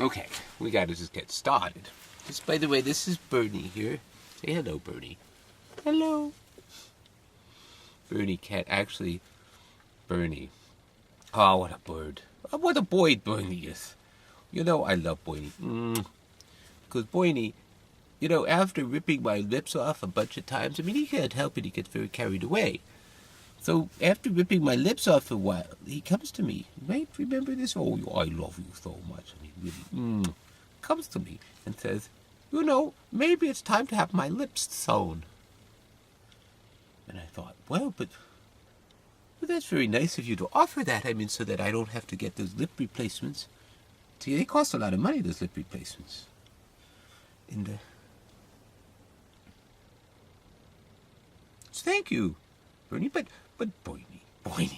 Okay, we gotta just get started. Just by the way, this is Bernie here. Say hello, Bernie. Hello. Bernie cat, actually, Bernie. Oh, what a bird. Oh, what a boy Bernie is. You know, I love Bernie. Because Bernie, you know, after ripping my lips off a bunch of times, I mean, he can't help it, he gets very carried away. So after ripping my lips off a while, he comes to me. Right? Remember this? Oh, I love you so much. I mean, really, comes to me and says, you know, maybe it's time to have my lips sewn. And I thought, well, but that's very nice of you to offer that. I mean, so that I don't have to get those lip replacements. See, they cost a lot of money, those lip replacements. And, so thank you, Bernie, but Bernie,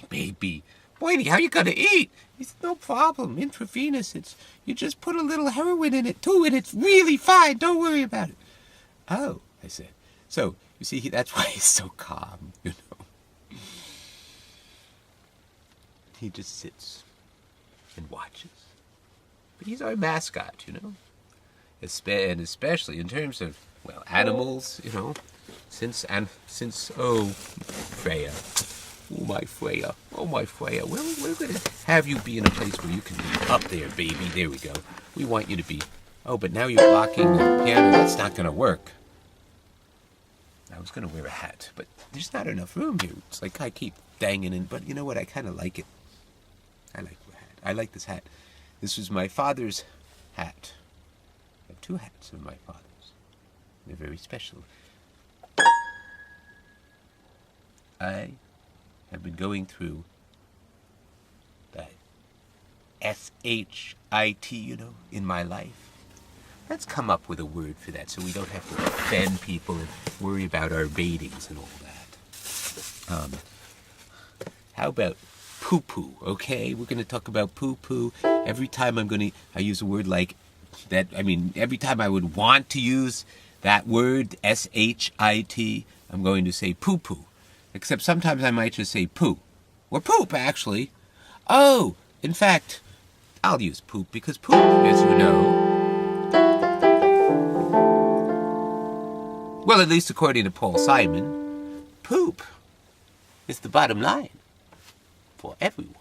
baby. Bernie, how you gonna eat? It's no problem. Intravenous. You just put a little heroin in it too, and it's really fine. Don't worry about it. Oh, I said. So you see, that's why he's so calm. You know, he just sits and watches. But he's our mascot, you know, and especially in terms of animals, you know, since Freya. Oh, my Freya. Well, we're going to have you be in a place where you can be up there, baby. There we go. We want you to be. Oh, but now you're blocking the piano. That's not going to work. I was going to wear a hat, but there's not enough room here. It's like I keep banging in, but you know what? I kind of like it. I like the hat. I like this hat. This was my father's hat. I have 2 hats of my father's. They're very special. I have been going through the SHIT, you know, in my life. Let's come up with a word for that so we don't have to offend people and worry about our ratings and all that. How about poo-poo, okay? We're going to talk about poo-poo. Every time I use a word like that, I mean, every time I would want to use that word, SHIT, I'm going to say poo-poo. Except sometimes I might just say poo. Or poop, actually. Oh, in fact, I'll use poop because poop, as you know, well, at least according to Paul Simon, poop is the bottom line for everyone.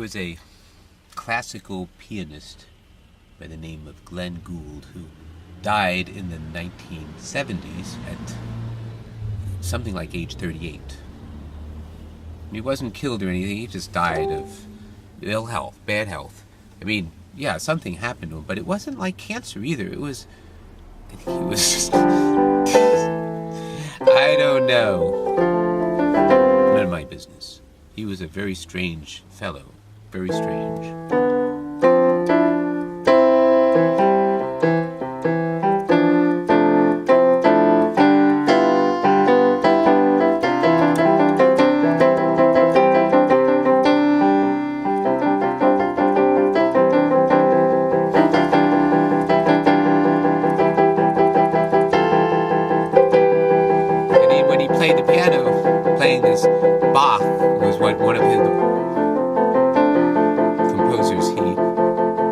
was a classical pianist by the name of Glenn Gould who died in the 1970s at something like age 38. He wasn't killed or anything, he just died of ill health, bad health. I mean, yeah, something happened to him, but it wasn't like cancer either. It was, I think he was just, I don't know. None of my business. He was a very strange fellow, very strange. The piano, playing this Bach was what one of his composers he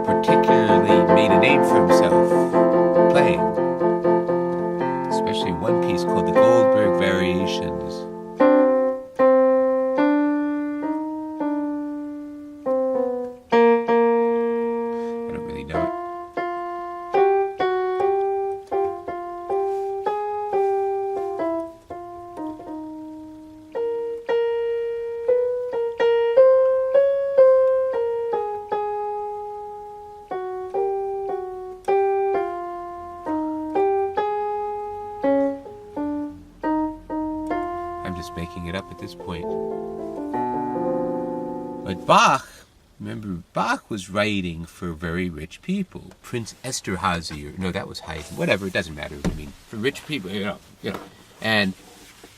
particularly made a name for himself playing, especially one piece called the Goldberg Variations. I don't really know it. Just making it up at this point. But Bach, remember, Bach was writing for very rich people. Prince Esterhazy, or no, that was Haydn. Whatever, it doesn't matter. I mean, for rich people, you know, and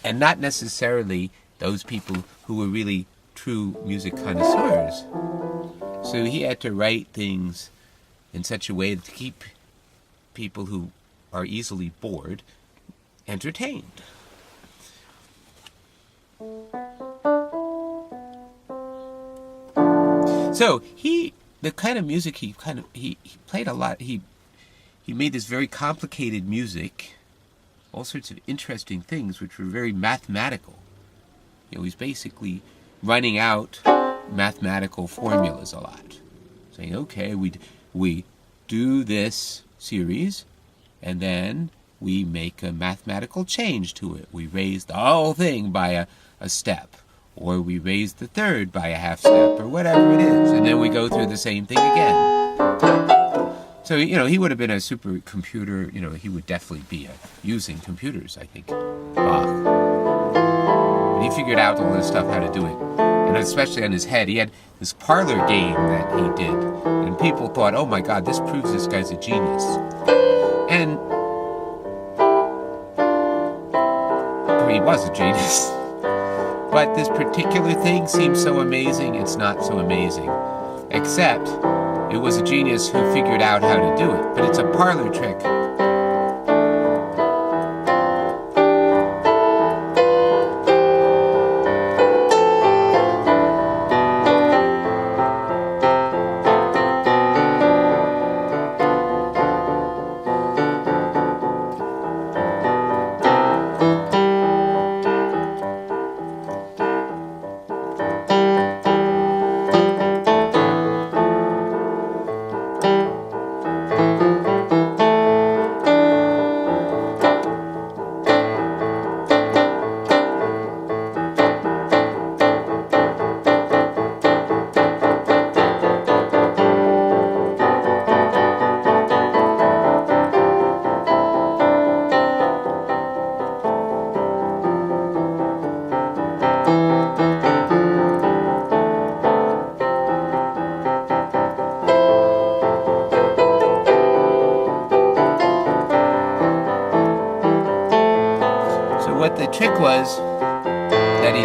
not necessarily those people who were really true music connoisseurs. So he had to write things in such a way to keep people who are easily bored entertained. So the kind of music he played a lot. He made this very complicated music, all sorts of interesting things, which were very mathematical. You know, he's basically running out mathematical formulas a lot, saying, okay, we do this series, and then we make a mathematical change to it. We raise the whole thing by a step, or we raise the third by a half step, or whatever it is, and then we go through the same thing again. So, you know, he would have been a supercomputer, you know, he would definitely be using computers, I think, Bach. And he figured out all this stuff, how to do it. And especially on his head, he had this parlor game that he did, and people thought, oh my God, this proves this guy's a genius. And he was a genius. But this particular thing seems so amazing, it's not so amazing. Except, it was a genius who figured out how to do it. But it's a parlor trick. What the trick was that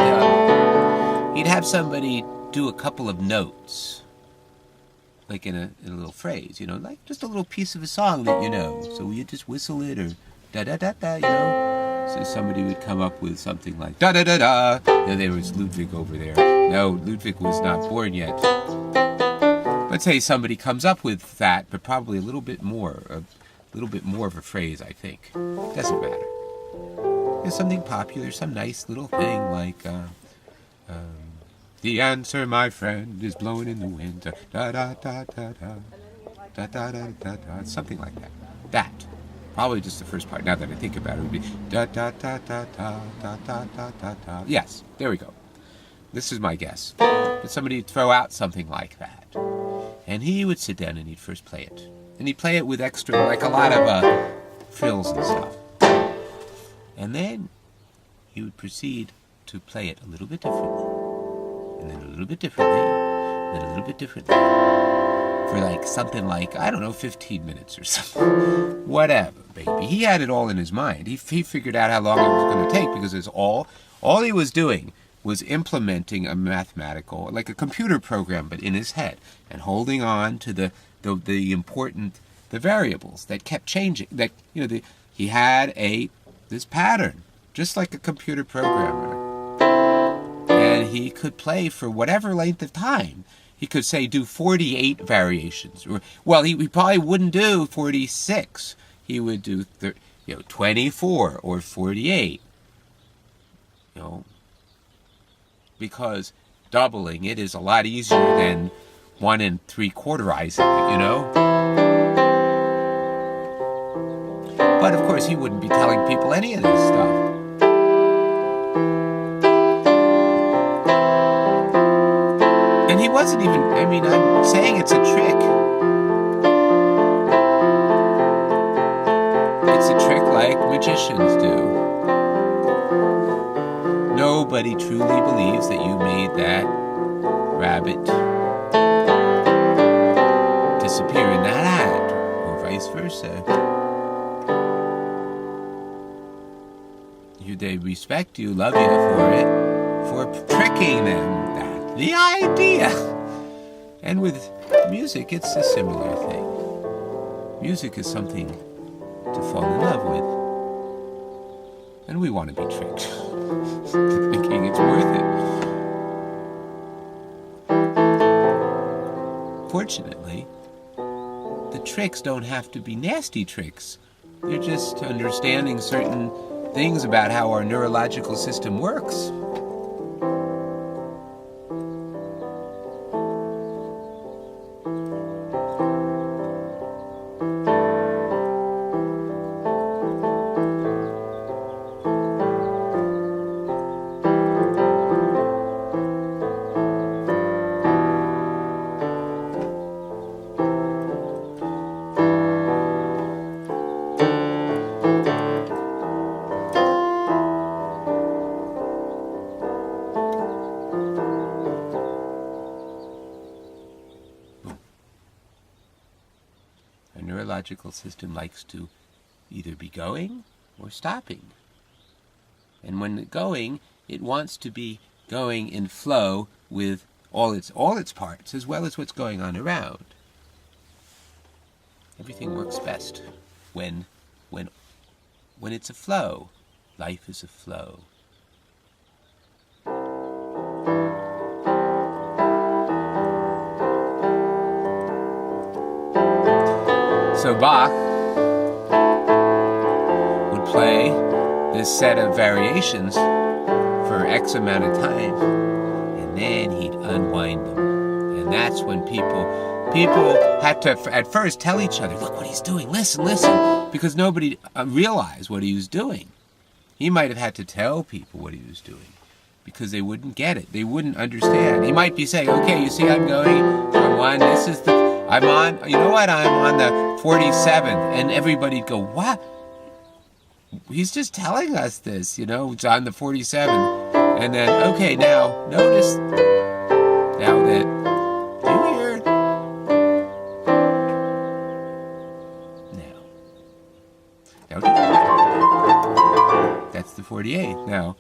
he'd have somebody do a couple of notes, like in a little phrase, you know, like just a little piece of a song that you know. So you just whistle it, or da da da da, you know. So somebody would come up with something like da da da da. Now there was Ludwig over there. No, Ludwig was not born yet. Let's say somebody comes up with that, but probably a little bit more of a phrase, I think. Doesn't matter. There's something popular, some nice little thing like The answer, my friend, is blowing in the wind. Da da da da da da da da da da da. Something like that. That. Probably just the first part. Now that I think about it, it would be da da da da da da da da da da. Yes, there we go. This is my guess. But somebody would throw out something like that, and he would sit down and he'd first play it, and he'd play it with extra, like a lot of frills and stuff, and then he would proceed to play it a little bit differently, and then a little bit differently, and then a little bit differently, for like something like, I don't know, 15 minutes or something. Whatever, baby. He had it all in his mind. He figured out how long it was going to take, because it's all he was doing was implementing a mathematical, like a computer program, but in his head, and holding on to the variables that kept changing. That, you know, he had this pattern, just like a computer programmer, and he could play for whatever length of time. He could say do 48 variations, or well, he probably wouldn't do 46. He would do 24 or 48. You know, because doubling it is a lot easier than 1 3/4izing it, you know. But of course, he wouldn't be telling people any of this stuff. And he wasn't even, I mean, I'm saying it's a trick. It's a trick like magicians do. Nobody truly believes that you made that rabbit disappear in that ad, or vice versa. They respect you, love you for it, for tricking them. That's the idea. And with music, it's a similar thing. Music is something to fall in love with. And we want to be tricked, thinking it's worth it. Fortunately, the tricks don't have to be nasty tricks. They're just understanding certain things about how our neurological system works. Neurological system likes to either be going or stopping. And when going, it wants to be going in flow with all its parts, as well as what's going on around. Everything works best when it's a flow. Life is a flow. So Bach would play this set of variations for X amount of time, and then he'd unwind them. And that's when people had to at first tell each other, look what he's doing, listen, because nobody realized what he was doing. He might have had to tell people what he was doing, because they wouldn't get it. They wouldn't understand. He might be saying, okay, you see I'm going from one, I'm on the 47th, and everybody'd go, what? He's just telling us this, it's on the 47th. And then, okay, now, notice, now that, you hear it? Now, that's the 48th. Now,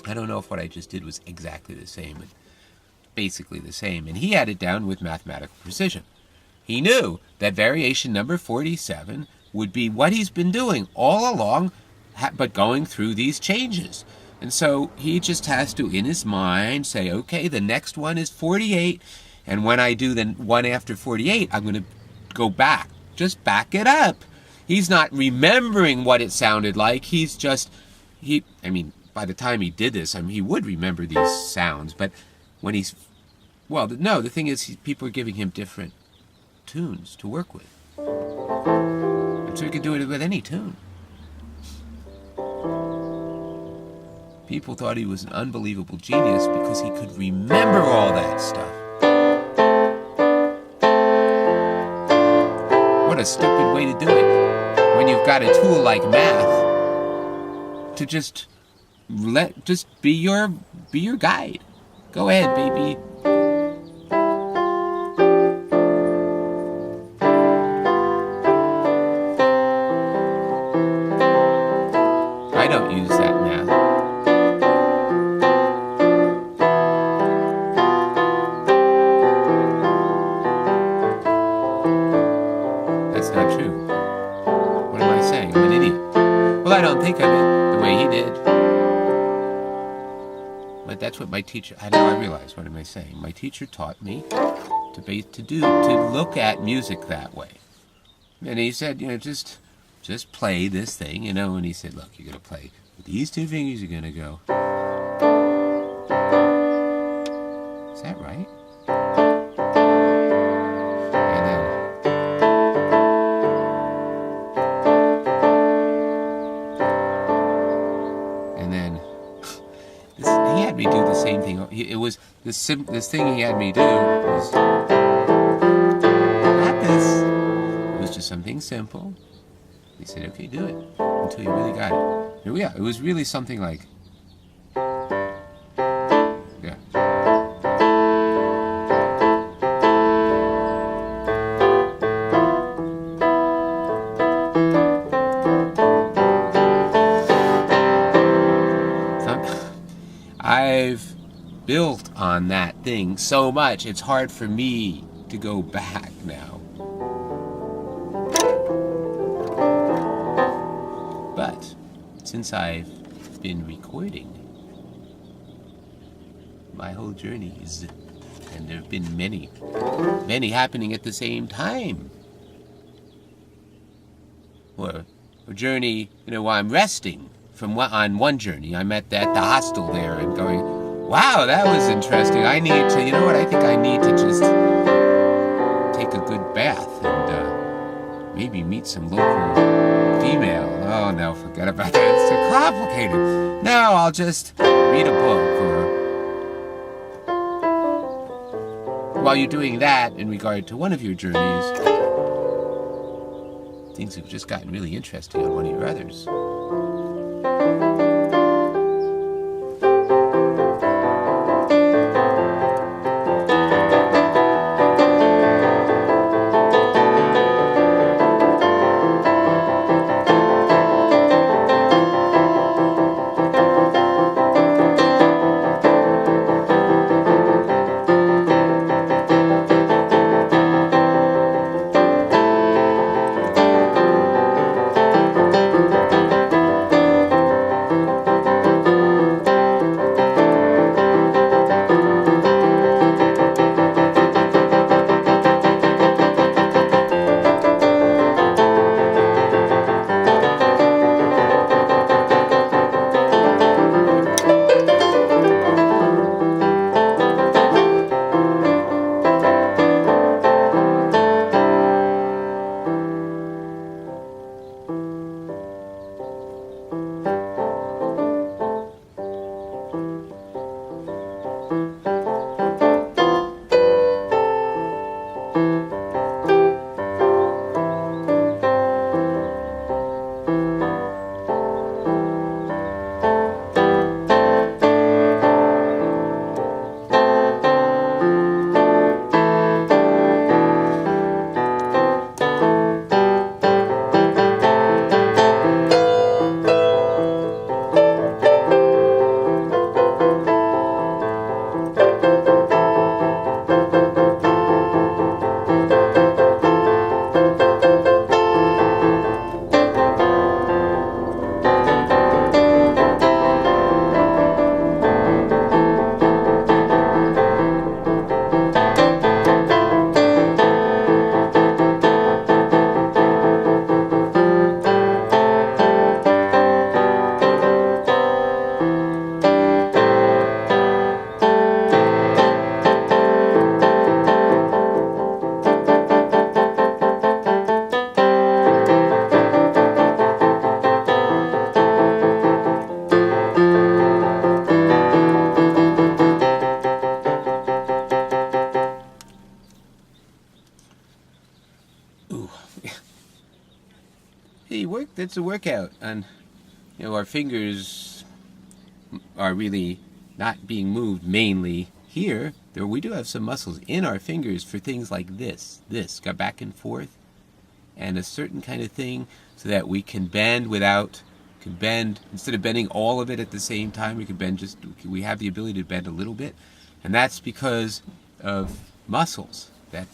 I don't know if what I just did was exactly the same, but basically the same. And he had it down with mathematical precision. He knew that variation number 47 would be what he's been doing all along, but going through these changes. And so he just has to, in his mind, say, okay, the next one is 48, and when I do the one after 48, I'm going to go back. Just back it up. He's not remembering what it sounded like. He's just, I mean, by the time he did this, I mean, he would remember these sounds. But when he's, well, no, the thing is, people are giving him different tunes to work with. And so he could do it with any tune. People thought he was an unbelievable genius because he could remember all that stuff. What a stupid way to do it when you've got a tool like math to just be your guide. Go ahead, baby. I don't use that math. That's not true. What am I saying? I'm an idiot. Well, I don't think of it the way he did. But that's what my teacher, now I realize, what am I saying? My teacher taught me to look at music that way. And he said, just play this thing, and he said, look, you're going to play with these two fingers, you're going to go. Is that right? And then he had me do the same thing. It was this thing he had me do was not this. It was just something simple. He said, okay, do it until you really got it. Here we are. It was really something like, yeah. I've built on that thing so much, it's hard for me to go back now. But since I've been recording my whole journeys, and there have been many happening at the same time, or a journey, while I'm resting on one journey, I'm at the hostel there and going, wow, that was interesting. I need to, I think I need to just take a good bath and maybe meet some local female. Oh no, forget about that. It's too complicated. No, I'll just read a book. Or while you're doing that, in regard to one of your journeys, things have just gotten really interesting on one of your others. that's a workout. And our fingers are really not being moved mainly here. We do have some muscles in our fingers for things like this go back and forth, and a certain kind of thing, so that we can bend instead of bending all of it at the same time. We have the ability to bend a little bit, and that's because of muscles that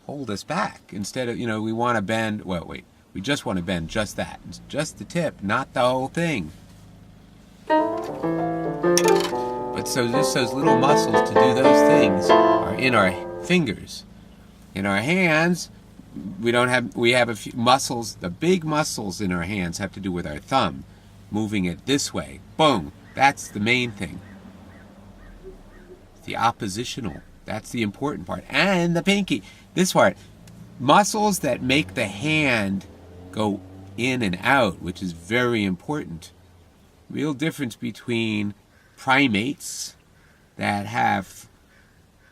hold us back. Instead of, we want to bend, we just want to bend just that. It's just the tip, not the whole thing. But so just those little muscles to do those things are in our fingers. In our hands, we have a few muscles. The big muscles in our hands have to do with our thumb, moving it this way. Boom. That's the main thing. The oppositional. That's the important part. And the pinky. This part. Muscles that make the hand go in and out, which is very important. Real difference between primates that have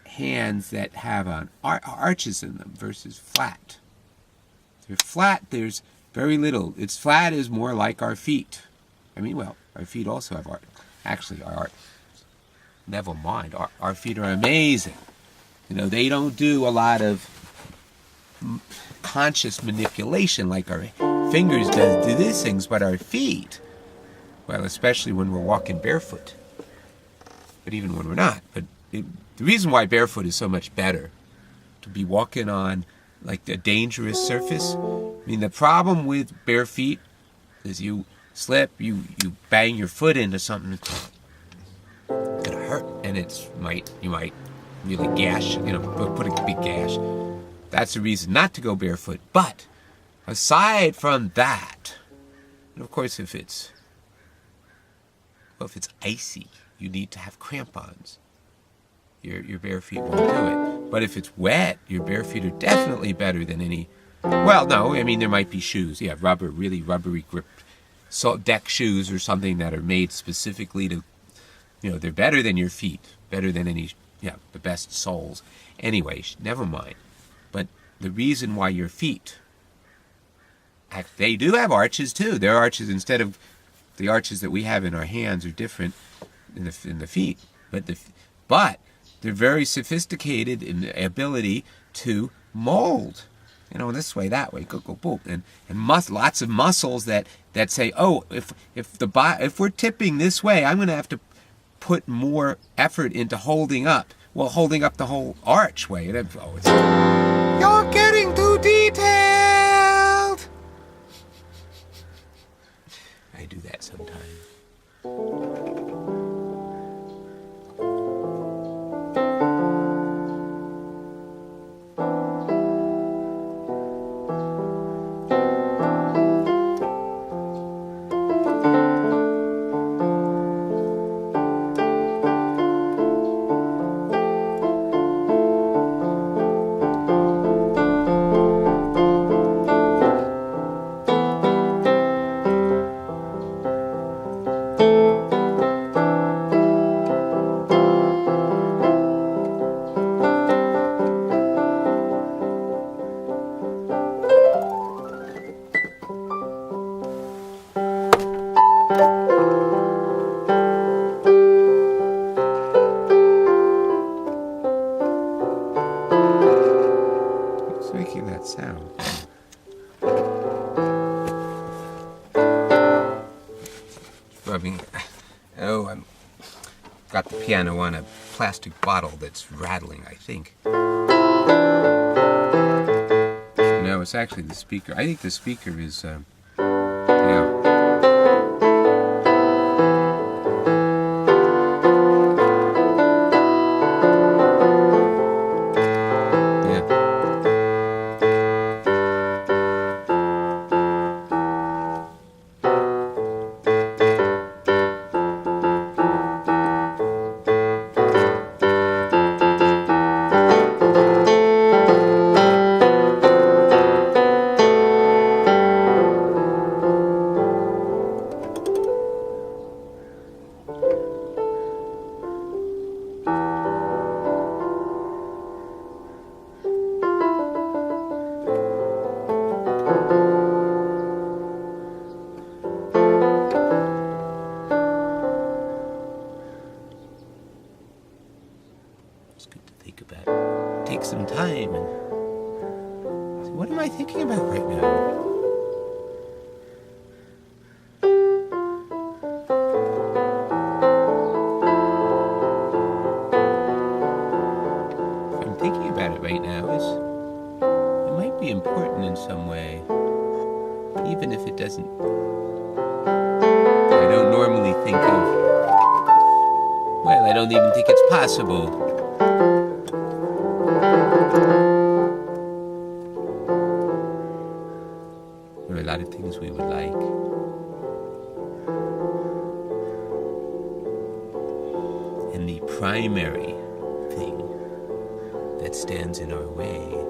hands that have arches in them versus flat. If they're flat, there's very little. It's flat is more like our feet. Our feet also have art. Actually, never mind. Our feet are amazing. They don't do a lot of conscious manipulation like our fingers do these things, but our feet, especially when we're walking barefoot, but even when we're not. But the reason why barefoot is so much better, to be walking on like a dangerous surface. The problem with bare feet is you slip, you bang your foot into something, it's gonna hurt, and you might really gash, put a big gash. That's the reason not to go barefoot. But aside from that, and of course if it's icy, you need to have crampons. Your bare feet won't do it. But if it's wet, your bare feet are definitely better than any. Well, no, there might be shoes. Yeah, really rubbery grip, deck shoes or something that are made specifically to, they're better than your feet, better than any, the best soles. Anyway, never mind. But the reason why your feet, they do have arches too. Their arches, instead of the arches that we have in our hands, are different in the feet. But they're very sophisticated in the ability to mold, this way, that way, go, boom, and lots of muscles that say, oh, if we're tipping this way, I'm going to have to put more effort into holding up the whole archway. You're getting too detailed. I do that sometimes. Making that sound. Rubbing. I've got the piano on a plastic bottle that's rattling, I think. No, it's actually the speaker. I think the speaker is, It's good to think about. Take some time and say, what am I thinking about right now? If I'm thinking about it right now, it might be important in some way, even if it doesn't. I don't normally think of, well, I don't even think it's possible. There are a lot of things we would like. And the primary thing that stands in our way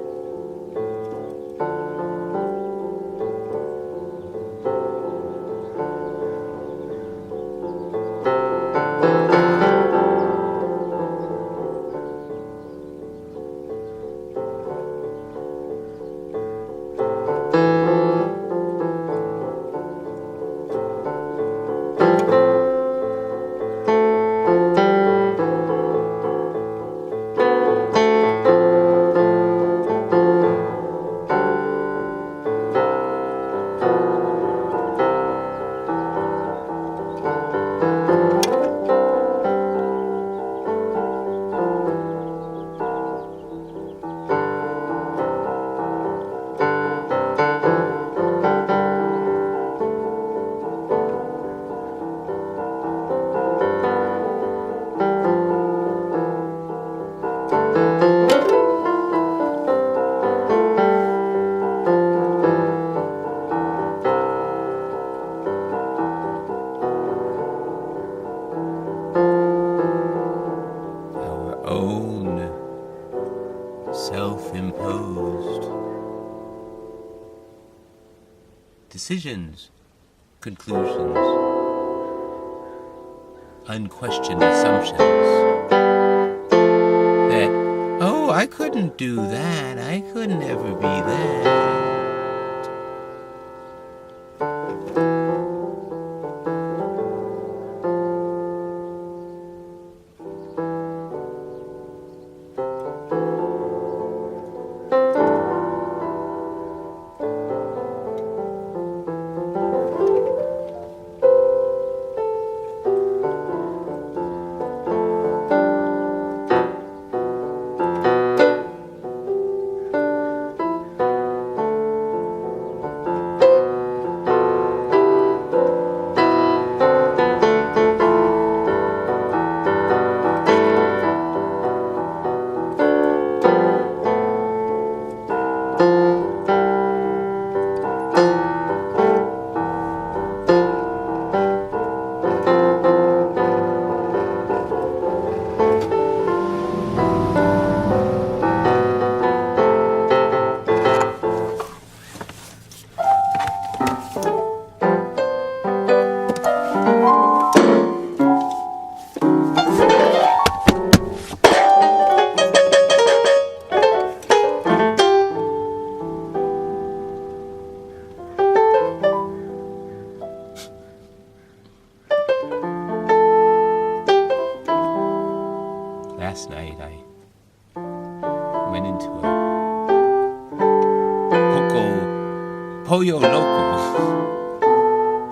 own self-imposed decisions, conclusions, unquestioned assumptions that, oh, I couldn't do that, I could never be that. Last night I went into a Pollo Loco,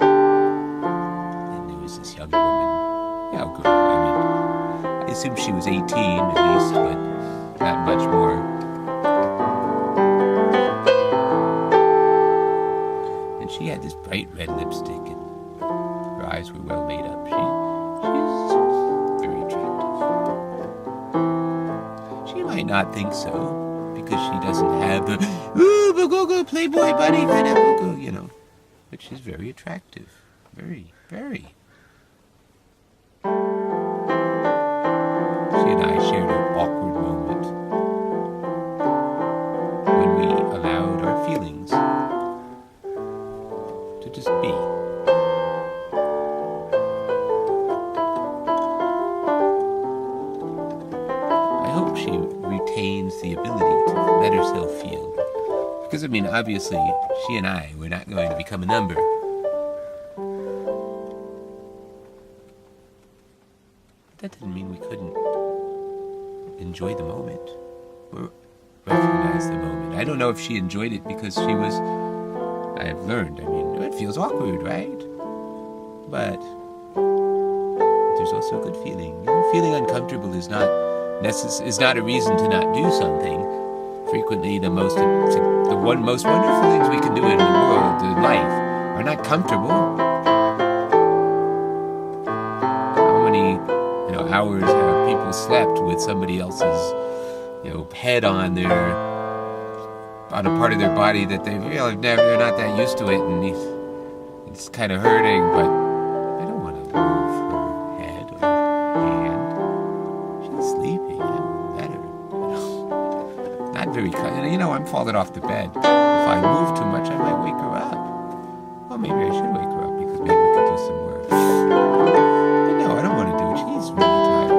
and there was this young woman, girl, I assume she was 18 at least, but not much more. And she had this bright red lipstick, and her eyes were well made up. She's very attractive. She might not think so, because she doesn't have the go Playboy bunny kind of go, but she's very attractive, very, very. She and I shared an awkward moment when we allowed our feelings to just be. I hope she retains the ability to let herself feel. Because, obviously, she and I were not going to become a number. That didn't mean we couldn't enjoy the moment. Or recognize the moment. I don't know if she enjoyed it because she was... I have learned, I mean, it feels awkward, right? But there's also a good feeling. You know, feeling uncomfortable is not a reason to not do something. Frequently, the most wonderful things we can do in the world, in life, are not comfortable. How many hours have people slept with somebody else's head on a part of their body that they're not that used to it, and it's kind of hurting, but I don't want to move her head or hand. She's sleeping. Let her. Not very kind. I'm falling off the bed. If I move too much, I might wake her up. Well, maybe I should wake her up because maybe we could do some work. But no, I don't want to do it. She's really tired.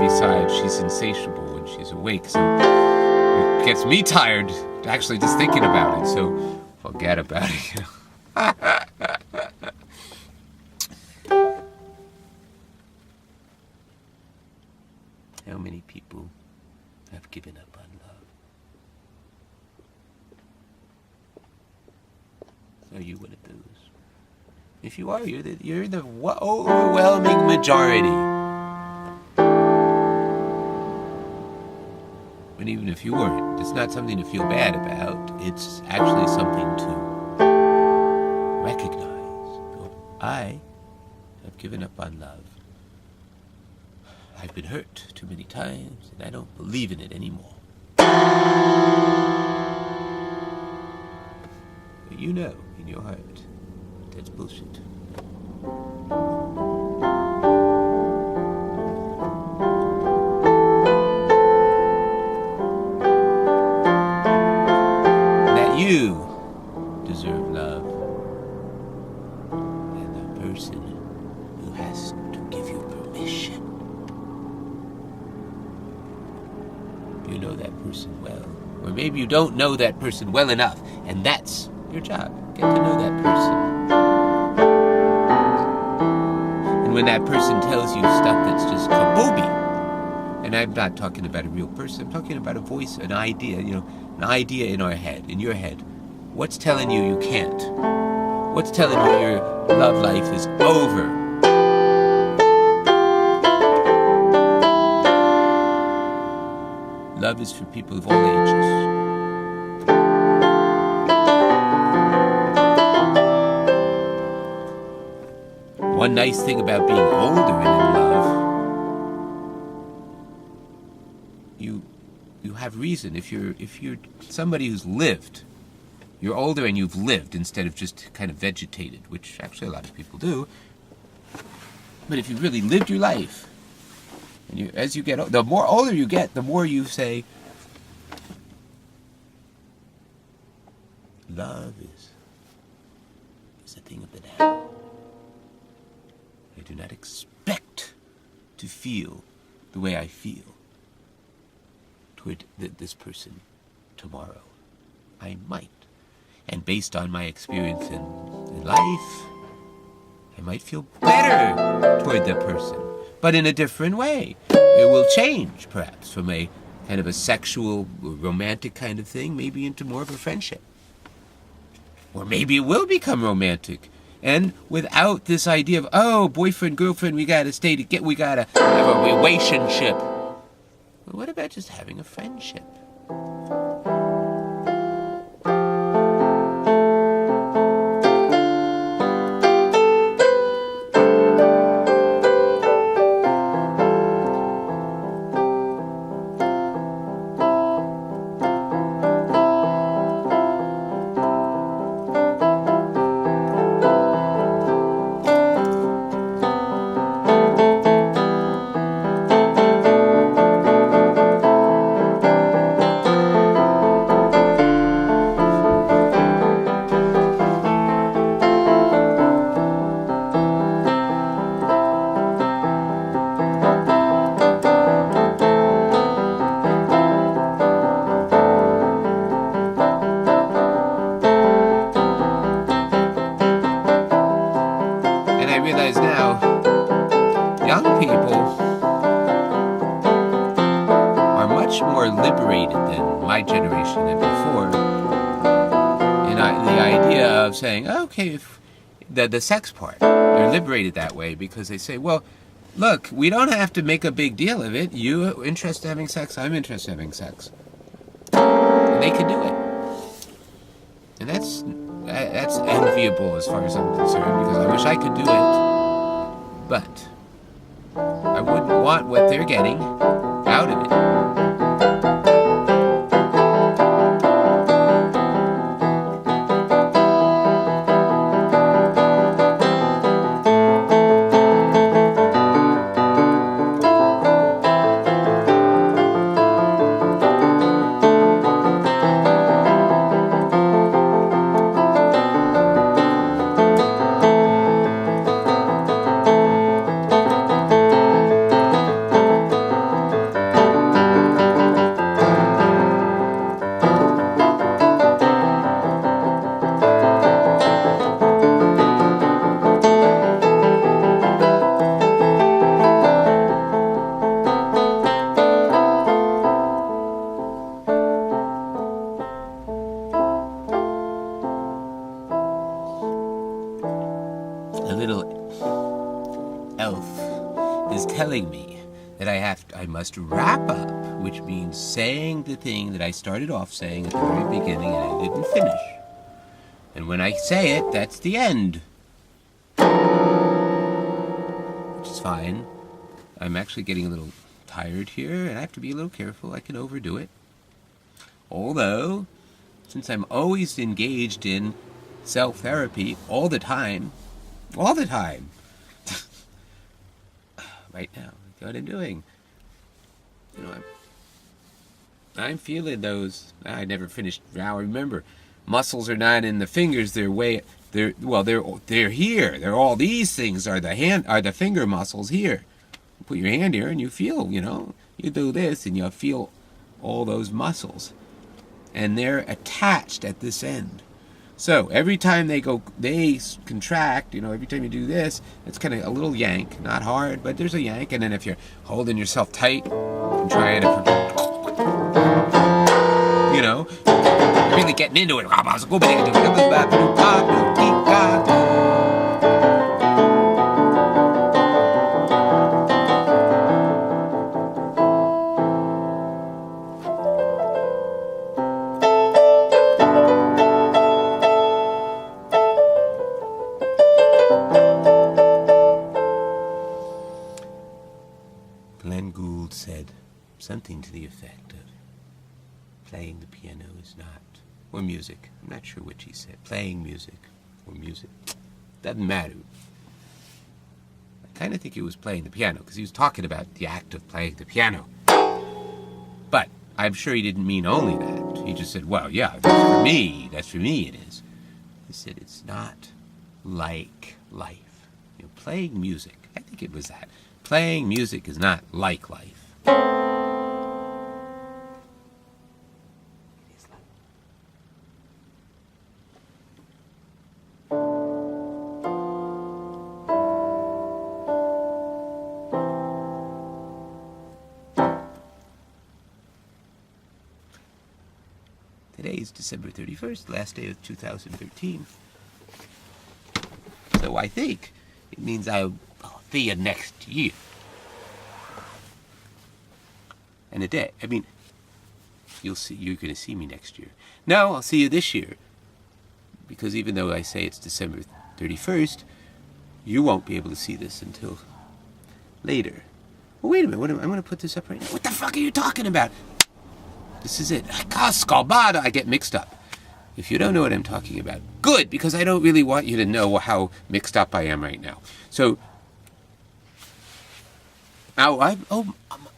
Besides, she's insatiable when she's awake, so it gets me tired actually just thinking about it, so forget about it. How many people have given up on love? Are you one of those? If you are, you're the overwhelming majority. And even if you weren't, it's not something to feel bad about. It's actually something to recognize. I have given up on love. I've been hurt too many times, and I don't believe in it anymore. But you know in your heart that's bullshit. You deserve love, and the person who has to give you permission. You know that person well, or maybe you don't know that person well enough, and that's your job. Get to know that person. And when that person tells you stuff that's just kaboobie, and I'm not talking about a real person, I'm talking about a voice, an idea, an idea in our head, in your head. What's telling you you can't? What's telling you your love life is over? Love is for people of all ages. One nice thing about being older and in love, you have reason. If you're somebody who's lived, you're older and you've lived instead of just kind of vegetated, which actually a lot of people do. But if you've really lived your life, and as you get the more older you get, the more you say, love is a thing of the now. I do not expect to feel the way I feel toward this person tomorrow. I might. And based on my experience in life, I might feel better toward that person, but in a different way. It will change, perhaps, from a kind of a sexual, romantic kind of thing, maybe into more of a friendship. Or maybe it will become romantic, and without this idea of, oh, boyfriend, girlfriend, we gotta have a relationship. Well, what about just having a friendship? realize now, young people are much more liberated than my generation and before. And the idea of saying, okay, if the sex part, they're liberated that way because they say, well, look, we don't have to make a big deal of it. You interested in having sex, I'm interested in having sex. And they can do it. And that's enviable as far as I'm concerned, because I wish I could do it. But I wouldn't want what they're getting out of it. A little elf is telling me that I must wrap up, which means saying the thing that I started off saying at the very beginning and I didn't finish. And when I say it, that's the end. Which is fine. I'm actually getting a little tired here, and I have to be a little careful. I can overdo it. Although, since I'm always engaged in self-therapy all the time, right now, what I'm doing, you know, I'm feeling those. I never finished. Now remember, muscles are not in the fingers. They're here. They're all these things are the finger muscles here. You put your hand here and you feel. You do this and you feel all those muscles, and they're attached at this end. So every time they contract, every time you do this, it's kind of a little yank, not hard, but there's a yank. And then if you're holding yourself tight and trying to, you're really getting into it. Glenn Gould said something to the effect of playing the piano is not, or music, I'm not sure which he said, playing music or music, doesn't matter. I kind of think he was playing the piano because he was talking about the act of playing the piano. But I'm sure he didn't mean only that. He just said, well, yeah, that's for me it is. He said it's not like life. Playing music, I think it was that. Playing music is not like life. Today is December 31st, last day of 2013. So I think it means I'll see you next year. And a day. I mean, you're going to see me next year. No, I'll see you this year. Because even though I say it's December 31st, you won't be able to see this until later. Well, wait a minute. I'm going to put this up right now. What the fuck are you talking about? This is it. I get mixed up. If you don't know what I'm talking about, good, because I don't really want you to know how mixed up I am right now. So,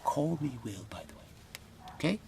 call me Will, by the way. Okay?